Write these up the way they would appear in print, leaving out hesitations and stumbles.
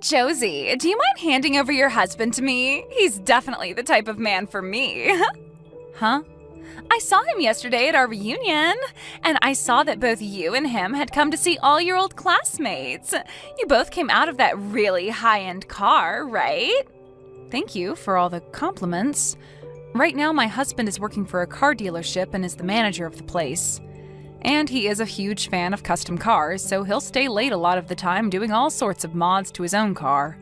Josie, do you mind handing over your husband to me? He's definitely the type of man for me. Huh? I saw him yesterday at our reunion, and I saw that both you and him had come to see all your old classmates. You both came out of that really high-end car, right? Thank you for all the compliments. Right now, my husband is working for a car dealership and is the manager of the place. And he is a huge fan of custom cars, so he'll stay late a lot of the time doing all sorts of mods to his own car.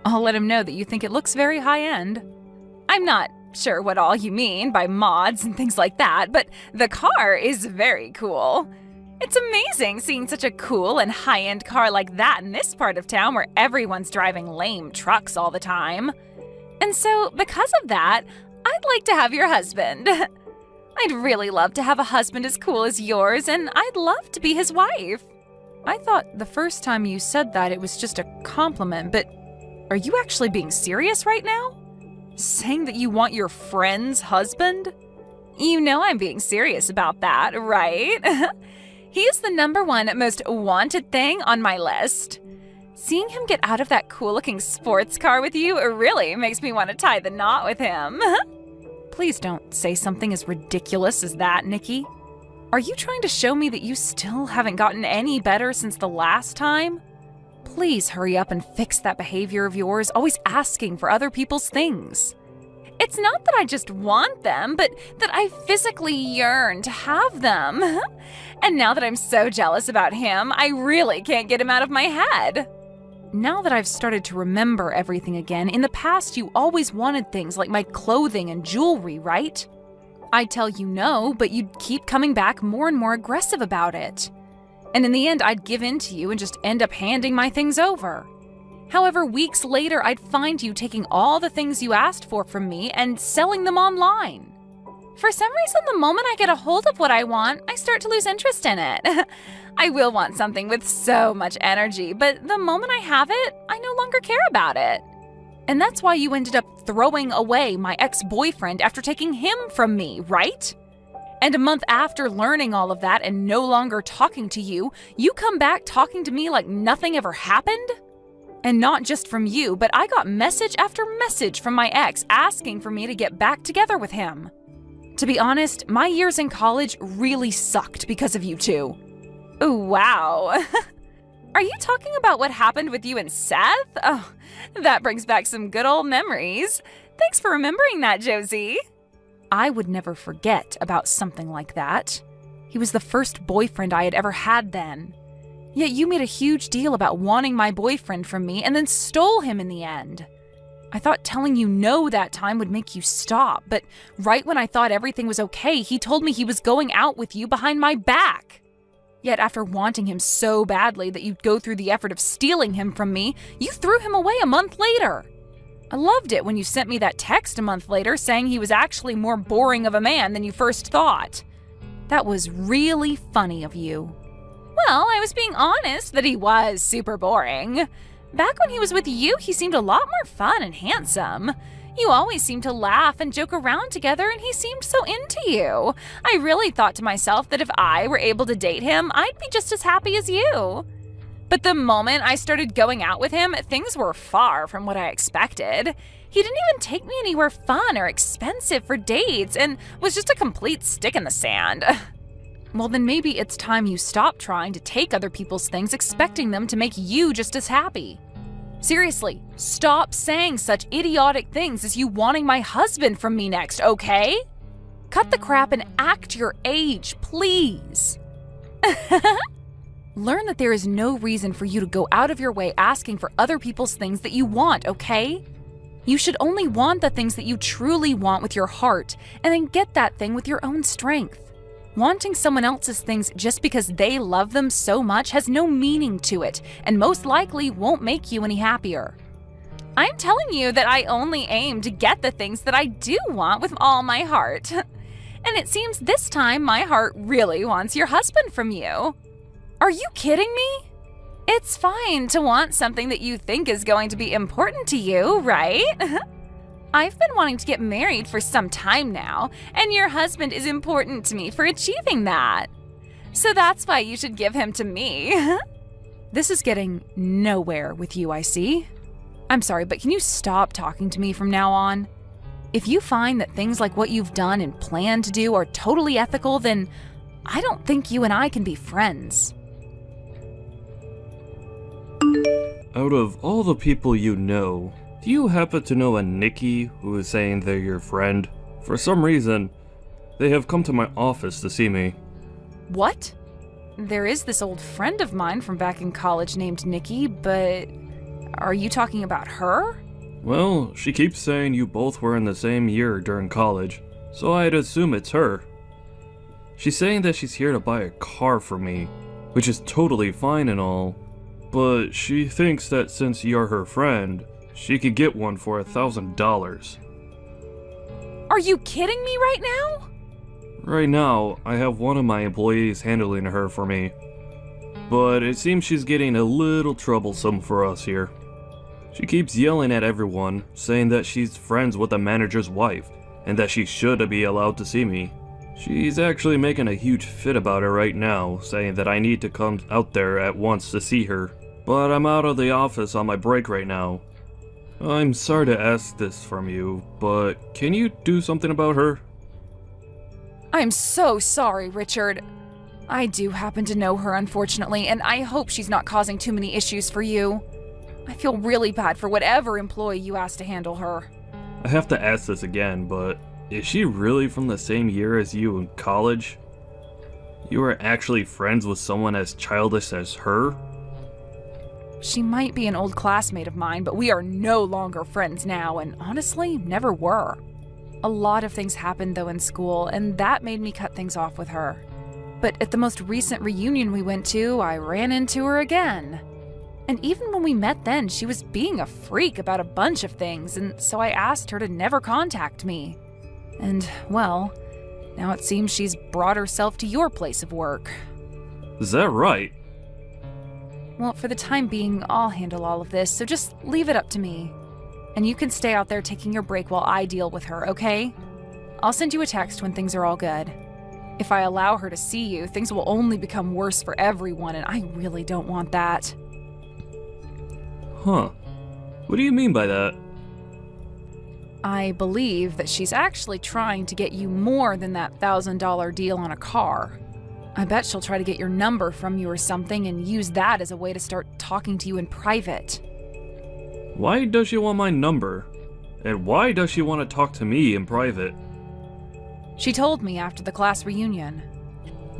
I'll let him know that you think it looks very high-end. I'm not sure what all you mean by mods and things like that, but the car is very cool. It's amazing seeing such a cool and high-end car like that in this part of town where everyone's driving lame trucks all the time. And so, because of that, I'd like to have your husband. I'd really love to have a husband as cool as yours, and I'd love to be his wife. I thought the first time you said that it was just a compliment, but are you actually being serious right now? Saying that you want your friend's husband? You know I'm being serious about that, right? He is the #1 most wanted thing on my list. Seeing him get out of that cool-looking sports car with you really makes me want to tie the knot with him. Please don't say something as ridiculous as that, Nikki. Are you trying to show me that you still haven't gotten any better since the last time? Please hurry up and fix that behavior of yours, always asking for other people's things. It's not that I just want them, but that I physically yearn to have them. And now that I'm so jealous about him, I really can't get him out of my head. Now that I've started to remember everything again, in the past you always wanted things like my clothing and jewelry, right? I'd tell you no, but you'd keep coming back more and more aggressive about it. And in the end, I'd give in to you and just end up handing my things over. However, weeks later, I'd find you taking all the things you asked for from me and selling them online. For some reason, the moment I get a hold of what I want, I start to lose interest in it. I will want something with so much energy, but the moment I have it, I no longer care about it. And that's why you ended up throwing away my ex-boyfriend after taking him from me, right? And a month after learning all of that and no longer talking to you, you come back talking to me like nothing ever happened? And not just from you, but I got message after message from my ex asking for me to get back together with him. To be honest, my years in college really sucked because of you two. Oh, wow. Are you talking about what happened with you and Seth? Oh, that brings back some good old memories. Thanks for remembering that, Josie. I would never forget about something like that. He was the first boyfriend I had ever had then. Yet you made a huge deal about wanting my boyfriend from me and then stole him in the end. I thought telling you no that time would make you stop, but right when I thought everything was okay, he told me he was going out with you behind my back. Yet after wanting him so badly that you'd go through the effort of stealing him from me, you threw him away a month later. I loved it when you sent me that text a month later saying he was actually more boring of a man than you first thought. That was really funny of you. Well, I was being honest that he was super boring. Back when he was with you, he seemed a lot more fun and handsome. You always seemed to laugh and joke around together, and he seemed so into you. I really thought to myself that if I were able to date him, I'd be just as happy as you. But the moment I started going out with him, things were far from what I expected. He didn't even take me anywhere fun or expensive for dates and was just a complete stick in the sand. Well, then maybe it's time you stop trying to take other people's things expecting them to make you just as happy. Seriously, stop saying such idiotic things as you wanting my husband from me next, okay? Cut the crap and act your age, please. Learn that there is no reason for you to go out of your way asking for other people's things that you want, okay? You should only want the things that you truly want with your heart, and then get that thing with your own strength. Wanting someone else's things just because they love them so much has no meaning to it, and most likely won't make you any happier. I'm telling you that I only aim to get the things that I do want with all my heart. And it seems this time my heart really wants your husband from you. Are you kidding me? It's fine to want something that you think is going to be important to you, right? I've been wanting to get married for some time now, and your husband is important to me for achieving that. So that's why you should give him to me. This is getting nowhere with you, I see. I'm sorry, but can you stop talking to me from now on? If you find that things like what you've done and plan to do are totally ethical, then I don't think you and I can be friends. Out of all the people you know, do you happen to know a Nikki who is saying they're your friend? For some reason, they have come to my office to see me. What? There is this old friend of mine from back in college named Nikki, but are you talking about her? Well, she keeps saying you both were in the same year during college, so I'd assume it's her. She's saying that she's here to buy a car for me, which is totally fine and all, but she thinks that since you're her friend, she could get one for $1,000. Are you kidding me right now? Right now, I have one of my employees handling her for me, but it seems she's getting a little troublesome for us here. She keeps yelling at everyone, saying that she's friends with the manager's wife, and that she should be allowed to see me. She's actually making a huge fit about it right now, saying that I need to come out there at once to see her. But I'm out of the office on my break right now. I'm sorry to ask this from you, but can you do something about her? I'm so sorry, Richard. I do happen to know her, unfortunately, and I hope she's not causing too many issues for you. I feel really bad for whatever employee you asked to handle her. I have to ask this again, but is she really from the same year as you in college? You are actually friends with someone as childish as her? She might be an old classmate of mine, but we are no longer friends now, and honestly, never were. A lot of things happened though in school, and that made me cut things off with her. But at the most recent reunion we went to, I ran into her again. And even when we met then, she was being a freak about a bunch of things, and so I asked her to never contact me. And, well, now it seems she's brought herself to your place of work. Is that right? Well, for the time being, I'll handle all of this, so just leave it up to me. And you can stay out there taking your break while I deal with her, okay? I'll send you a text when things are all good. If I allow her to see you, things will only become worse for everyone, and I really don't want that. Huh. What do you mean by that? I believe that she's actually trying to get you more than that $1,000 deal on a car. I bet she'll try to get your number from you or something and use that as a way to start talking to you in private. Why does she want my number? And why does she want to talk to me in private? She told me after the class reunion.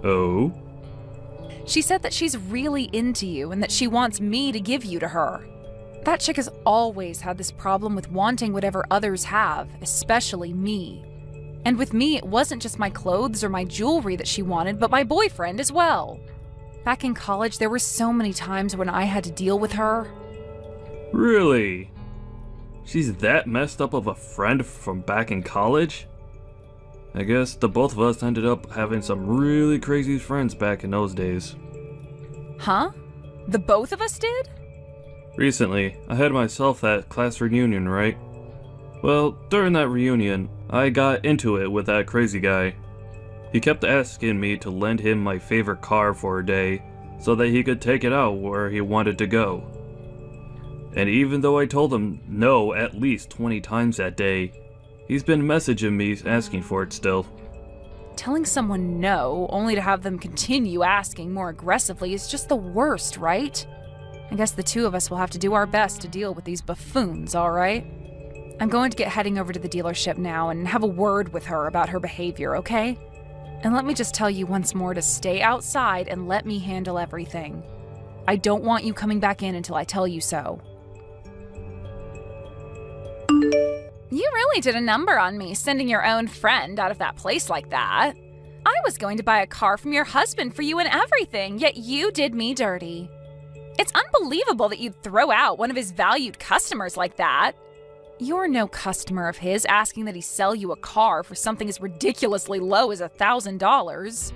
Oh? She said that she's really into you and that she wants me to give you to her. That chick has always had this problem with wanting whatever others have, especially me. And with me, it wasn't just my clothes or my jewelry that she wanted, but my boyfriend as well. Back in college, there were so many times when I had to deal with her. Really? She's that messed up of a friend from back in college? I guess the both of us ended up having some really crazy friends back in those days. Huh? The both of us did? Recently, I had myself that class reunion, right? Well, during that reunion, I got into it with that crazy guy. He kept asking me to lend him my favorite car for a day, so that he could take it out where he wanted to go. And even though I told him no at least 20 times that day, he's been messaging me asking for it still. Telling someone no, only to have them continue asking more aggressively is just the worst, right? I guess the two of us will have to do our best to deal with these buffoons, all right? I'm going to get heading over to the dealership now and have a word with her about her behavior, okay? And let me just tell you once more to stay outside and let me handle everything. I don't want you coming back in until I tell you so. You really did a number on me, sending your own friend out of that place like that. I was going to buy a car from your husband for you and everything, yet you did me dirty. It's unbelievable that you'd throw out one of his valued customers like that. You're no customer of his asking that he sell you a car for something as ridiculously low as $1,000.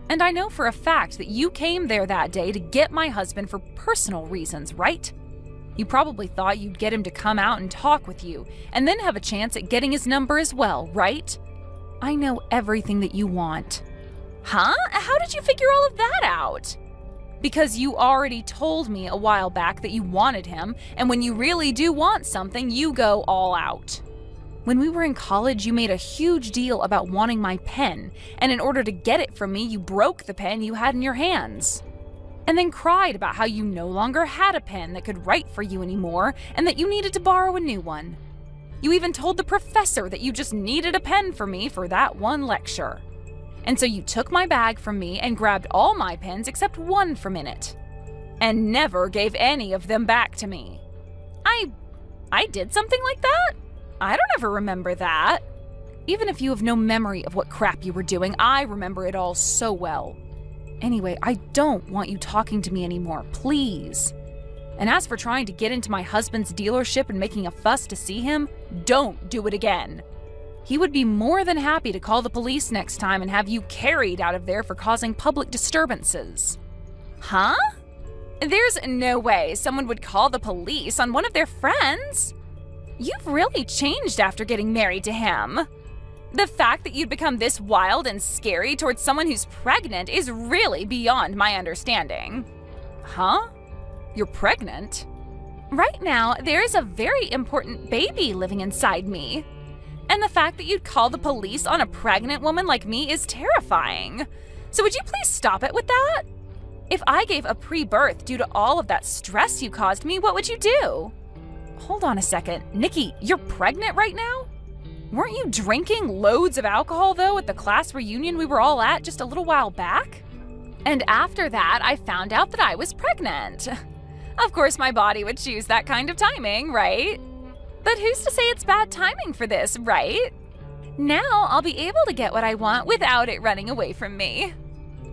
And I know for a fact that you came there that day to get my husband for personal reasons, right? You probably thought you'd get him to come out and talk with you, and then have a chance at getting his number as well, right? I know everything that you want. Huh? How did you figure all of that out? Because you already told me a while back that you wanted him, and when you really do want something, you go all out. When we were in college, you made a huge deal about wanting my pen, and in order to get it from me, you broke the pen you had in your hands. And then cried about how you no longer had a pen that could write for you anymore, and that you needed to borrow a new one. You even told the professor that you just needed a pen for me for that one lecture. And so you took my bag from me and grabbed all my pens except one from in it. And never gave any of them back to me. I did something like that? I don't ever remember that. Even if you have no memory of what crap you were doing, I remember it all so well. Anyway, I don't want you talking to me anymore, please. And as for trying to get into my husband's dealership and making a fuss to see him, don't do it again. He would be more than happy to call the police next time and have you carried out of there for causing public disturbances. Huh? There's no way someone would call the police on one of their friends. You've really changed after getting married to him. The fact that you'd become this wild and scary towards someone who's pregnant is really beyond my understanding. Huh? You're pregnant? Right now, there is a very important baby living inside me. And the fact that you'd call the police on a pregnant woman like me is terrifying. So would you please stop it with that? If I gave a pre-birth due to all of that stress you caused me, what would you do? Hold on a second. Nikki, you're pregnant right now? Weren't you drinking loads of alcohol, though, at the class reunion we were all at just a little while back? And after that, I found out that I was pregnant. Of course, my body would choose that kind of timing, right? But who's to say it's bad timing for this, right? Now I'll be able to get what I want without it running away from me.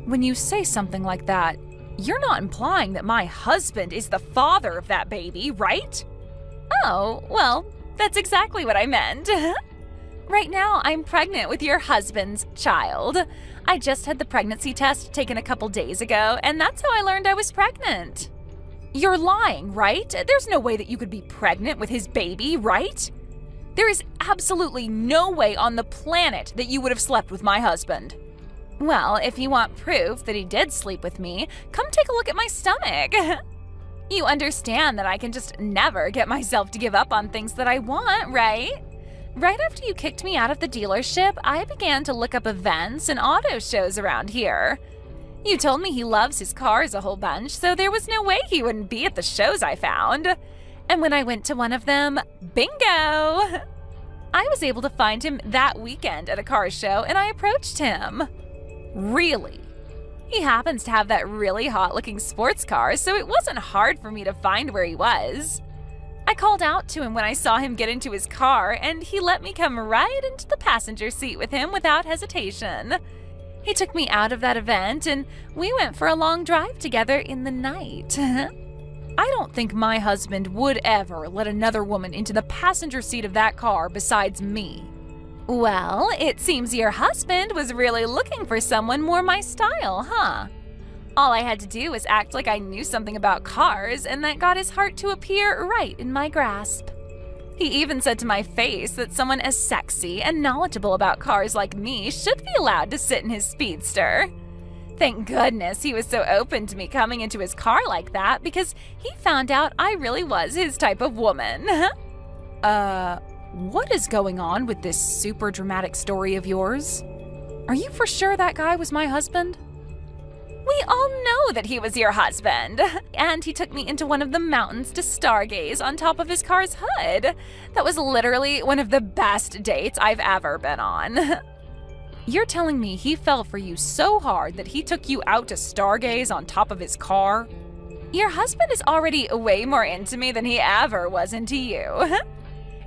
When you say something like that, you're not implying that my husband is the father of that baby, right? Oh, well, that's exactly what I meant. Right now, I'm pregnant with your husband's child. I just had the pregnancy test taken a couple days ago, and that's how I learned I was pregnant. You're lying, right? There's no way that you could be pregnant with his baby, right? There is absolutely no way on the planet that you would have slept with my husband. Well, if you want proof that he did sleep with me, come take a look at my stomach. You understand that I can just never get myself to give up on things that I want, right? Right after you kicked me out of the dealership, I began to look up events and auto shows around here. You told me he loves his cars a whole bunch, so there was no way he wouldn't be at the shows I found. And when I went to one of them, bingo! I was able to find him that weekend at a car show, and I approached him. Really? He happens to have that really hot-looking sports car, so it wasn't hard for me to find where he was. I called out to him when I saw him get into his car, and he let me come right into the passenger seat with him without hesitation. He took me out of that event, and we went for a long drive together in the night. I don't think my husband would ever let another woman into the passenger seat of that car besides me. Well, it seems your husband was really looking for someone more my style, huh? All I had to do was act like I knew something about cars, and that got his heart to appear right in my grasp. He even said to my face that someone as sexy and knowledgeable about cars like me should be allowed to sit in his speedster. Thank goodness he was so open to me coming into his car like that, because he found out I really was his type of woman. What is going on with this super dramatic story of yours? Are you for sure that guy was my husband? We all know that he was your husband, and he took me into one of the mountains to stargaze on top of his car's hood. That was literally one of the best dates I've ever been on. You're telling me he fell for you so hard that he took you out to stargaze on top of his car? Your husband is already way more into me than he ever was into you.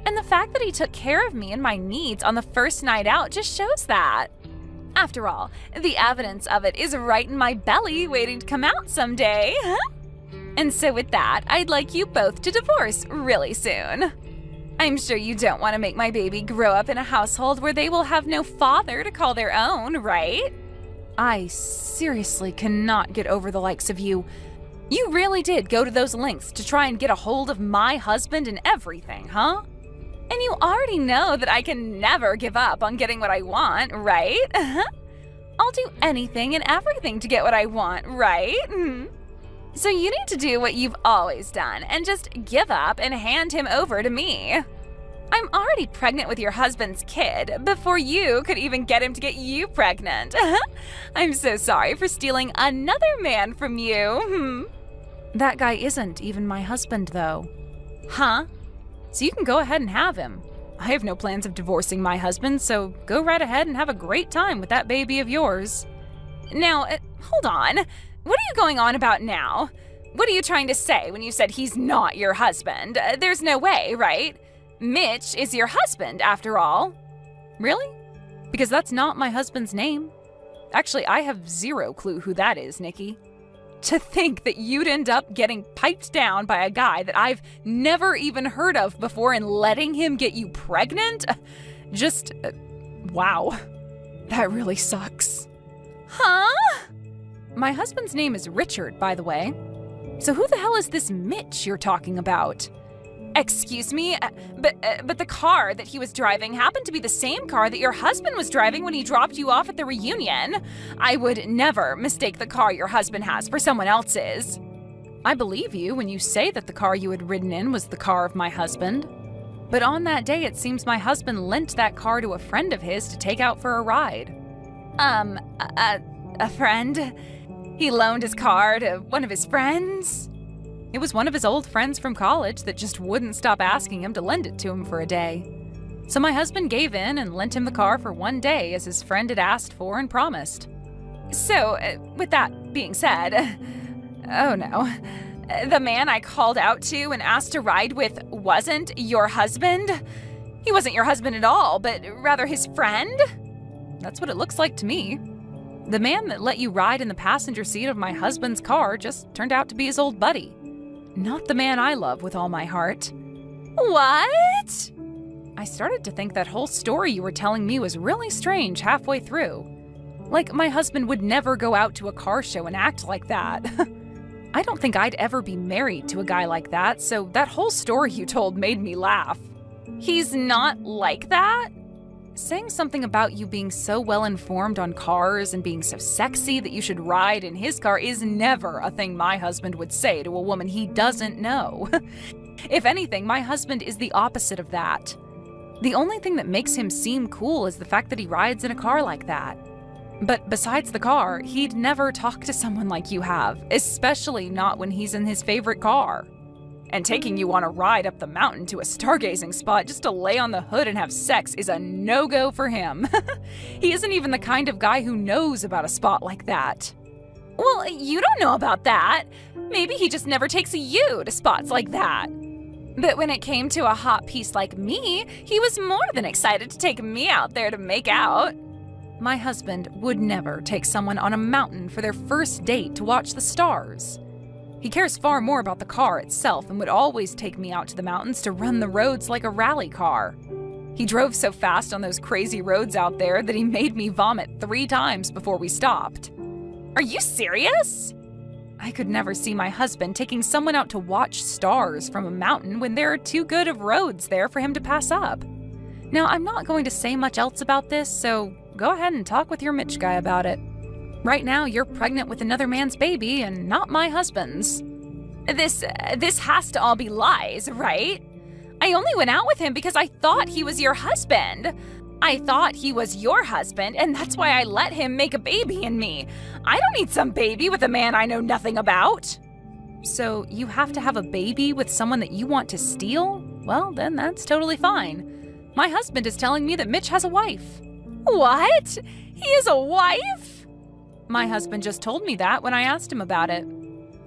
And the fact that he took care of me and my needs on the first night out just shows that. After all, the evidence of it is right in my belly waiting to come out someday. And so with that, I'd like you both to divorce really soon. I'm sure you don't want to make my baby grow up in a household where they will have no father to call their own, right? I seriously cannot get over the likes of you. You really did go to those lengths to try and get a hold of my husband and everything, huh? And you already know that I can never give up on getting what I want, right? I'll do anything and everything to get what I want, right? So you need to do what you've always done and just give up and hand him over to me. I'm already pregnant with your husband's kid before you could even get him to get you pregnant. I'm so sorry for stealing another man from you. That guy isn't even my husband, though. Huh? So you can go ahead and have him. I have no plans of divorcing my husband, so go right ahead and have a great time with that baby of yours. Now, hold on. What are you going on about now? What are you trying to say when you said he's not your husband? There's no way, right? Mitch is your husband, after all. Really? Because that's not my husband's name. Actually, I have zero clue who that is, Nikki. To think that you'd end up getting piped down by a guy that I've never even heard of before and letting him get you pregnant? Just, wow. That really sucks. Huh? My husband's name is Richard, by the way. So who the hell is this Mitch you're talking about? Excuse me, but the car that he was driving happened to be the same car that your husband was driving when he dropped you off at the reunion. I would never mistake the car your husband has for someone else's. I believe you when you say that the car you had ridden in was the car of my husband. But on that day, it seems my husband lent that car to a friend of his to take out for a ride. A friend? He loaned his car to one of his friends? It was one of his old friends from college that just wouldn't stop asking him to lend it to him for a day. So my husband gave in and lent him the car for one day as his friend had asked for and promised. So, with that being said, oh no, the man I called out to and asked to ride with wasn't your husband? He wasn't your husband at all, but rather his friend? That's what it looks like to me. The man that let you ride in the passenger seat of my husband's car just turned out to be his old buddy. Not the man I love with all my heart. What? I started to think that whole story you were telling me was really strange halfway through. Like my husband would never go out to a car show and act like that. I don't think I'd ever be married to a guy like that, so that whole story you told made me laugh. He's not like that? Saying something about you being so well informed on cars and being so sexy that you should ride in his car is never a thing my husband would say to a woman he doesn't know. If anything, my husband is the opposite of that. The only thing that makes him seem cool is the fact that he rides in a car like that. But besides the car, he'd never talk to someone like you have, especially not when he's in his favorite car. And taking you on a ride up the mountain to a stargazing spot just to lay on the hood and have sex is a no-go for him. He isn't even the kind of guy who knows about a spot like that. Well, you don't know about that. Maybe he just never takes you to spots like that. But when it came to a hot piece like me, he was more than excited to take me out there to make out. My husband would never take someone on a mountain for their first date to watch the stars. He cares far more about the car itself and would always take me out to the mountains to run the roads like a rally car. He drove so fast on those crazy roads out there that he made me vomit 3 times before we stopped. Are you serious? I could never see my husband taking someone out to watch stars from a mountain when there are too good of roads there for him to pass up. Now, I'm not going to say much else about this, so go ahead and talk with your Mitch guy about it. Right now, you're pregnant with another man's baby and not my husband's. This has to all be lies, right? I only went out with him because I thought he was your husband. I thought he was your husband, and that's why I let him make a baby in me. I don't need some baby with a man I know nothing about. So you have to have a baby with someone that you want to steal? Well, then that's totally fine. My husband is telling me that Mitch has a wife. What? He has a wife? My husband just told me that when I asked him about it.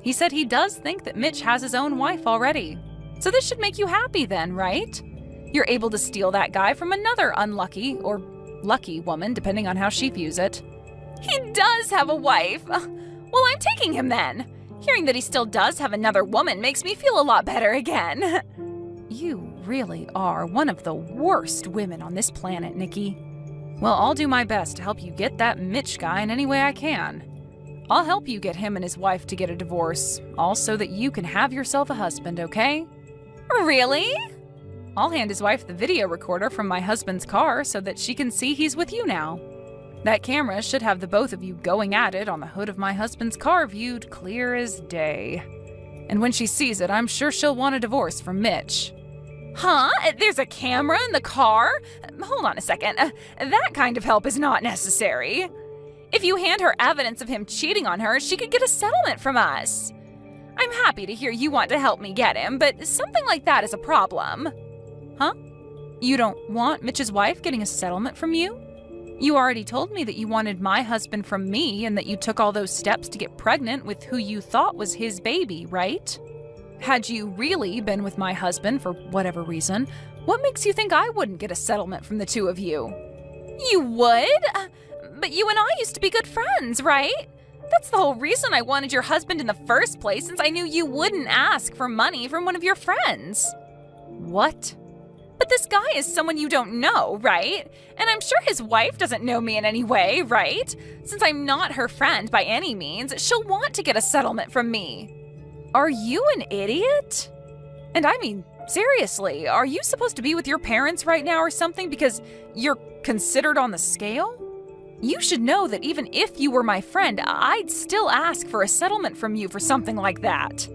He said he does think that Mitch has his own wife already. So this should make you happy then, right? You're able to steal that guy from another unlucky or lucky woman, depending on how she views it. He does have a wife. Well, I'm taking him then. Hearing that he still does have another woman makes me feel a lot better again. You really are one of the worst women on this planet, Nikki. Well, I'll do my best to help you get that Mitch guy in any way I can. I'll help you get him and his wife to get a divorce, all so that you can have yourself a husband, okay? Really? I'll hand his wife the video recorder from my husband's car so that she can see he's with you now. That camera should have the both of you going at it on the hood of my husband's car viewed clear as day. And when she sees it, I'm sure she'll want a divorce from Mitch. Huh? There's a camera in the car? Hold on a second. That kind of help is not necessary. If you hand her evidence of him cheating on her, she could get a settlement from us. I'm happy to hear you want to help me get him, but something like that is a problem. Huh? You don't want Mitch's wife getting a settlement from you? You already told me that you wanted my husband from me and that you took all those steps to get pregnant with who you thought was his baby, right? Had you really been with my husband for whatever reason, what makes you think I wouldn't get a settlement from the two of you? You would? But you and I used to be good friends, right? That's the whole reason I wanted your husband in the first place, since I knew you wouldn't ask for money from one of your friends. What? But this guy is someone you don't know, right? And I'm sure his wife doesn't know me in any way, right? Since I'm not her friend by any means, she'll want to get a settlement from me. Are you an idiot? And I mean, seriously, are you supposed to be with your parents right now or something because you're considered on the scale? You should know that even if you were my friend, I'd still ask for a settlement from you for something like that.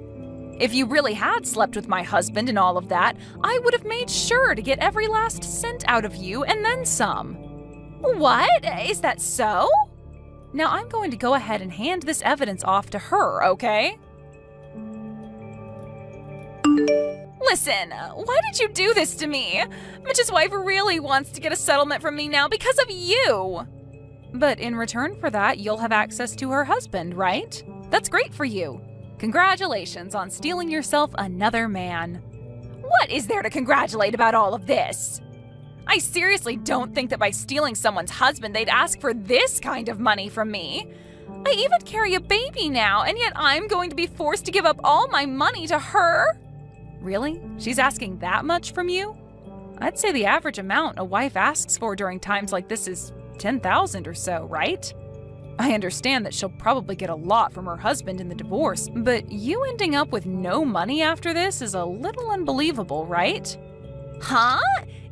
If you really had slept with my husband and all of that, I would have made sure to get every last cent out of you and then some. What? Is that so? Now I'm going to go ahead and hand this evidence off to her, okay? Listen, why did you do this to me? Mitch's wife really wants to get a settlement from me now because of you. But in return for that, you'll have access to her husband, right? That's great for you. Congratulations on stealing yourself another man. What is there to congratulate about all of this? I seriously don't think that by stealing someone's husband, they'd ask for this kind of money from me. I even carry a baby now, and yet I'm going to be forced to give up all my money to her? Really? She's asking that much from you? I'd say the average amount a wife asks for during times like this is $10,000 or so, right? I understand that she'll probably get a lot from her husband in the divorce, but you ending up with no money after this is a little unbelievable, right? Huh?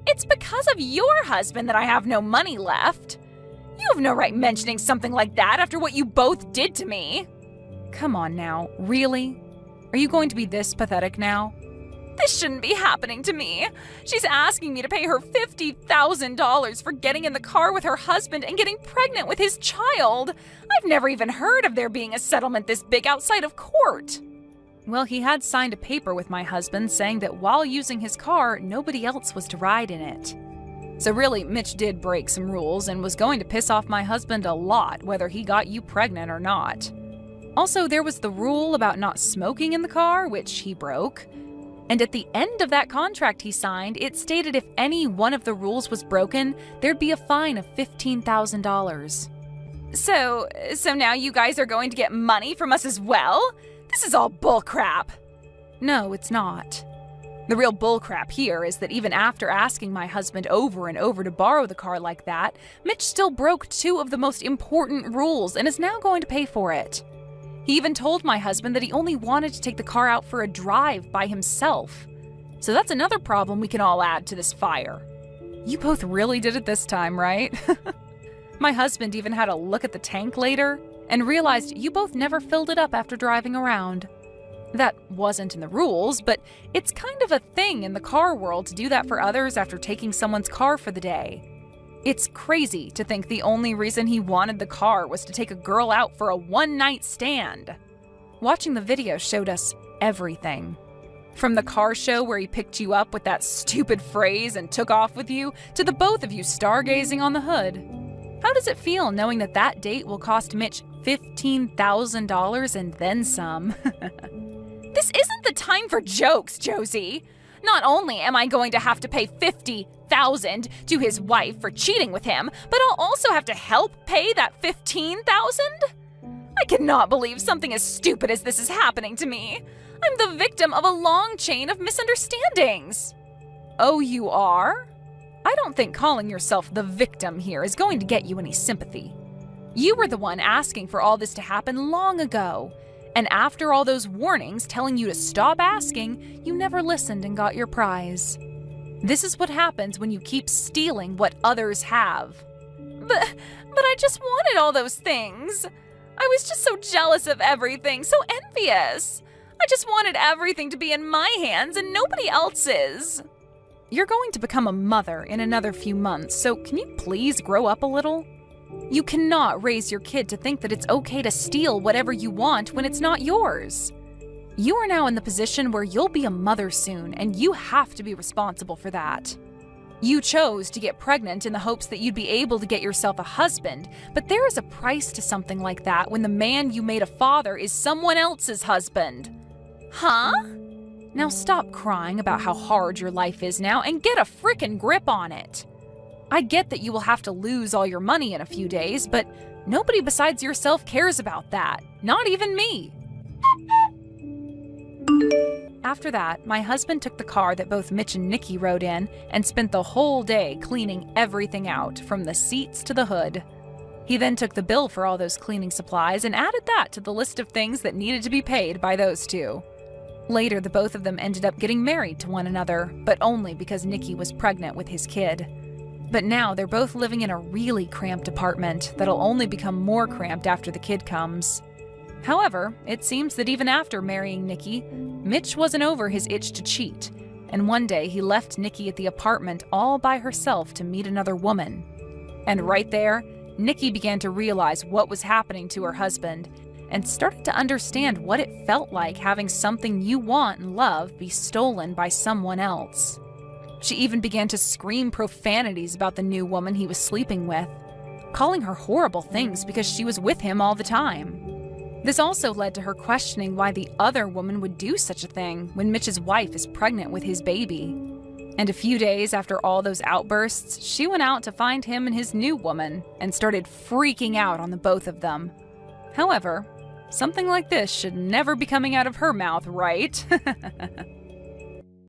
It's because of your husband that I have no money left. You have no right mentioning something like that after what you both did to me. Come on now, really? Are you going to be this pathetic now? This shouldn't be happening to me. She's asking me to pay her $50,000 for getting in the car with her husband and getting pregnant with his child. I've never even heard of there being a settlement this big outside of court. Well, he had signed a paper with my husband saying that while using his car, nobody else was to ride in it. So really, Mitch did break some rules and was going to piss off my husband a lot, whether he got you pregnant or not. Also, there was the rule about not smoking in the car, which he broke. And at the end of that contract he signed, it stated if any one of the rules was broken, there'd be a fine of $15,000. So now you guys are going to get money from us as well? This is all bullcrap. No, it's not. The real bullcrap here is that even after asking my husband over and over to borrow the car like that, Mitch still broke two of the most important rules and is now going to pay for it. He even told my husband that he only wanted to take the car out for a drive by himself. So that's another problem we can all add to this fire. You both really did it this time, right? My husband even had a look at the tank later and realized you both never filled it up after driving around. That wasn't in the rules, but it's kind of a thing in the car world to do that for others after taking someone's car for the day. It's crazy to think the only reason he wanted the car was to take a girl out for a one-night stand. Watching the video showed us everything. From the car show where he picked you up with that stupid phrase and took off with you, to the both of you stargazing on the hood. How does it feel knowing that that date will cost Mitch $15,000 and then some? This isn't the time for jokes, Josie. Not only am I going to have to pay $50,000 to his wife for cheating with him, but I'll also have to help pay that $15,000? I cannot believe something as stupid as this is happening to me. I'm the victim of a long chain of misunderstandings. Oh, you are? I don't think calling yourself the victim here is going to get you any sympathy. You were the one asking for all this to happen long ago. And after all those warnings telling you to stop asking, you never listened and got your prize. This is what happens when you keep stealing what others have. But I just wanted all those things. I was just so jealous of everything, so envious. I just wanted everything to be in my hands and nobody else's. You're going to become a mother in another few months, so can you please grow up a little? You cannot raise your kid to think that it's okay to steal whatever you want when it's not yours. You are now in the position where you'll be a mother soon, and you have to be responsible for that. You chose to get pregnant in the hopes that you'd be able to get yourself a husband, but there is a price to something like that when the man you made a father is someone else's husband. Huh? Now stop crying about how hard your life is now and get a frickin' grip on it. I get that you will have to lose all your money in a few days, but nobody besides yourself cares about that. Not even me. After that, my husband took the car that both Mitch and Nikki rode in and spent the whole day cleaning everything out, from the seats to the hood. He then took the bill for all those cleaning supplies and added that to the list of things that needed to be paid by those two. Later, the both of them ended up getting married to one another, but only because Nikki was pregnant with his kid. But now they're both living in a really cramped apartment that'll only become more cramped after the kid comes. However, it seems that even after marrying Nikki, Mitch wasn't over his itch to cheat, and one day he left Nikki at the apartment all by herself to meet another woman. And right there, Nikki began to realize what was happening to her husband and started to understand what it felt like having something you want and love be stolen by someone else. She even began to scream profanities about the new woman he was sleeping with, calling her horrible things because she was with him all the time. This also led to her questioning why the other woman would do such a thing when Mitch's wife is pregnant with his baby. And a few days after all those outbursts, she went out to find him and his new woman and started freaking out on the both of them. However, something like this should never be coming out of her mouth, right?